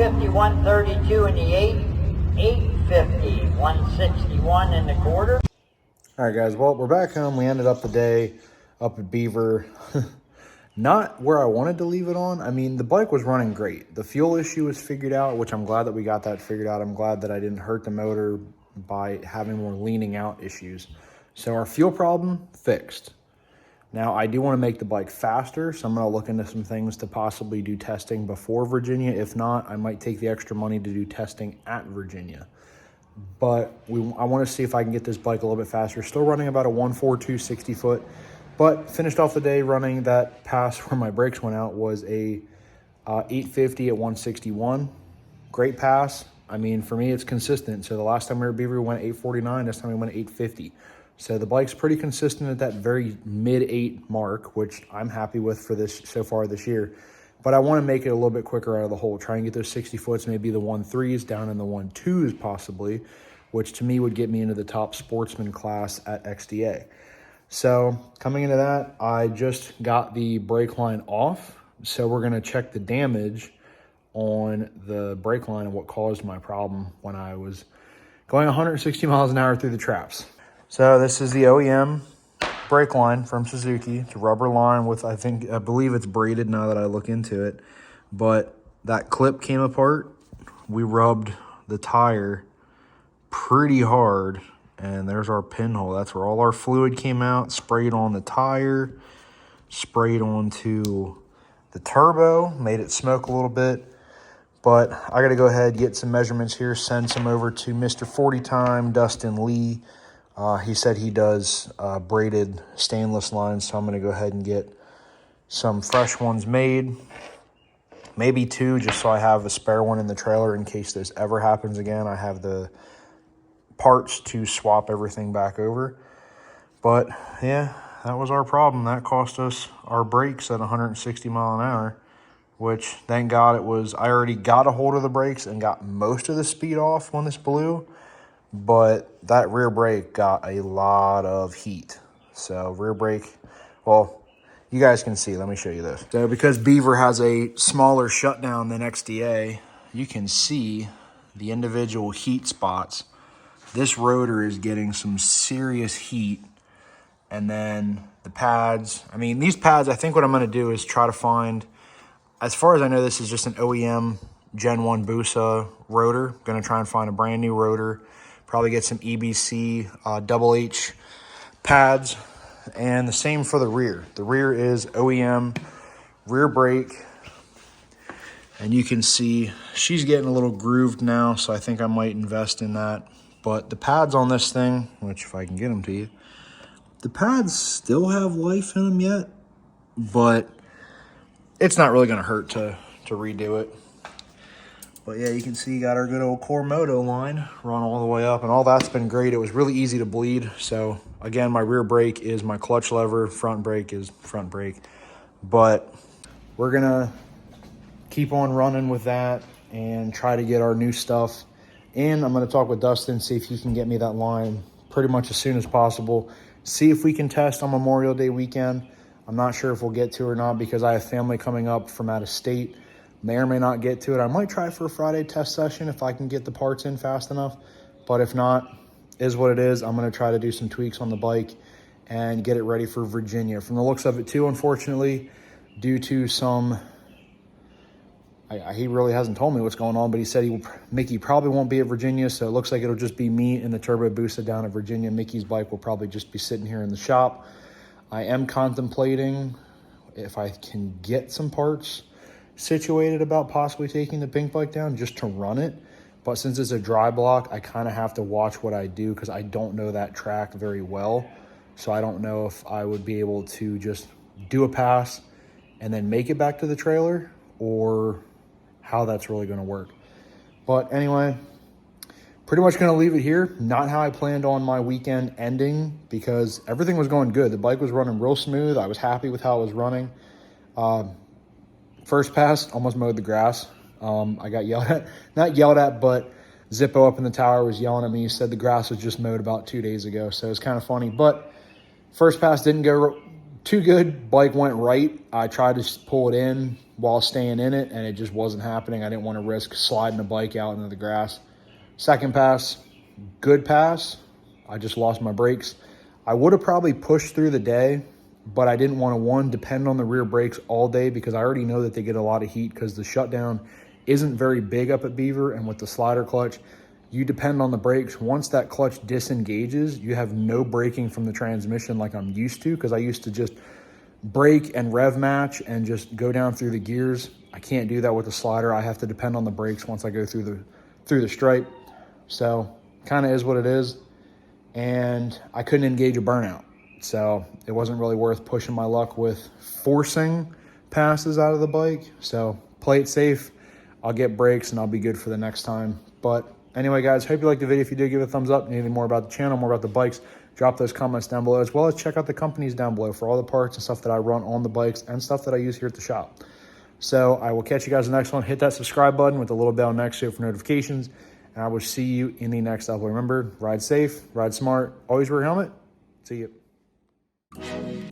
150, 132 in the 8, 850, 161 in the quarter. All right, guys, well, we're back home. We ended up the day up at Beaver. Not where I wanted to leave it on. I mean, the bike was running great. The fuel issue was figured out, which I'm glad that we got that figured out. I'm glad that I didn't hurt the motor by having more leaning out issues. So our fuel problem fixed. Now, I do want to make the bike faster, so I'm going to look into some things to possibly do testing before Virginia. If not, I might take the extra money to do testing at Virginia. But I want to see if I can get this bike a little bit faster. Still running about a 142 60 foot, but finished off the day running that pass where my brakes went out was a 850 at 161. Great pass. I mean, for me, it's consistent. So the last time we were at Beaver, we went 849. This time we went 850. So the bike's pretty consistent at that very mid-8 mark, which I'm happy with for this so far this year. But I want to make it a little bit quicker out of the hole. Try and get those 60 foots, maybe the 1.3s down in the 1.2s possibly, which to me would get me into the top sportsman class at XDA. So coming into that, I just got the brake line off. So we're going to check the damage on the brake line and what caused my problem when I was going 160 miles an hour through the traps. So this is the OEM brake line from Suzuki. It's a rubber line with, I believe it's braided now that I look into it. But that clip came apart. We rubbed the tire pretty hard, and there's our pinhole. That's where all our fluid came out, sprayed on the tire, sprayed onto the turbo, made it smoke a little bit. But I got to go ahead, get some measurements here, send some over to Mr. 40 Time, Dustin Lee. He said he does braided stainless lines, so I'm going to go ahead and get some fresh ones made. Maybe 2, just so I have a spare one in the trailer in case this ever happens again. I have the parts to swap everything back over. But, yeah, that was our problem. That cost us our brakes at 160 mile an hour, which, thank God, I already got a hold of the brakes and got most of the speed off when this blew. But that rear brake got a lot of heat. So rear brake, well, you guys can see. Let me show you this. So because Beaver has a smaller shutdown than XDA, you can see the individual heat spots. This rotor is getting some serious heat. And then the pads. I mean, these pads, I think what I'm going to do is try to find, as far as I know, this is just an OEM Gen 1 busa rotor. Going to try and find a brand new rotor. Probably get some EBC double H pads, and the same for the rear. The rear is OEM rear brake, and you can see she's getting a little grooved now, so I think I might invest in that. But the pads on this thing, which if I can get them to you, the pads still have life in them yet, but it's not really going to hurt to redo it. But yeah, you can see you got our good old Core Moto line run all the way up, and all that's been great. It was really easy to bleed. So again, my rear brake is my clutch lever, front brake is front brake. But we're gonna keep on running with that and try to get our new stuff in. I'm gonna talk with Dustin, see if he can get me that line pretty much as soon as possible. See if we can test on Memorial Day weekend. I'm not sure if we'll get to or not because I have family coming up from out of state. May or may not get to it. I might try for a Friday test session if I can get the parts in fast enough. But if not, is what it is. I'm going to try to do some tweaks on the bike and get it ready for Virginia. From the looks of it too, unfortunately, due to some, he really hasn't told me what's going on, but he said Mickey probably won't be at Virginia, so it looks like it'll just be me and the Turbo Busa down at Virginia. Mickey's bike will probably just be sitting here in the shop. I am contemplating if I can get some parts situated about possibly taking the pink bike down just to run it. But since it's a dry block, I kind of have to watch what I do because I don't know that track very well. So I don't know if I would be able to just do a pass and then make it back to the trailer or how that's really going to work. But anyway, pretty much going to leave it here. Not how I planned on my weekend ending because everything was going good. The bike was running real smooth. I was happy with how it was running. First pass, almost mowed the grass. I got yelled at. Not yelled at, but Zippo up in the tower was yelling at me. He said the grass was just mowed about 2 days ago. So it was kind of funny. But first pass didn't go too good. Bike went right. I tried to pull it in. while staying in it, and it just wasn't happening. I didn't want to risk sliding the bike out into the grass. Second pass, good pass. I just lost my brakes. I would have probably pushed through the day, but I didn't want to, one, depend on the rear brakes all day because I already know that they get a lot of heat because the shutdown isn't very big up at Beaver, and with the slider clutch, you depend on the brakes. Once that clutch disengages, you have no braking from the transmission like I'm used to, because I used to just brake and rev match and just go down through the gears. I can't do that with the slider. I have to depend on the brakes once I go through the stripe. So kind of is what it is. And I couldn't engage a burnout. So it wasn't really worth pushing my luck with forcing passes out of the bike. So play it safe. I'll get brakes and I'll be good for the next time. But anyway, guys, hope you liked the video. If you did, give it a thumbs up. Anything more about the channel, more about the bikes, drop those comments down below, as well as check out the companies down below for all the parts and stuff that I run on the bikes and stuff that I use here at the shop. So I will catch you guys in the next one. Hit that subscribe button with the little bell next to it for notifications, and I will see you in the next upload. Remember, ride safe, ride smart, always wear a helmet. See you.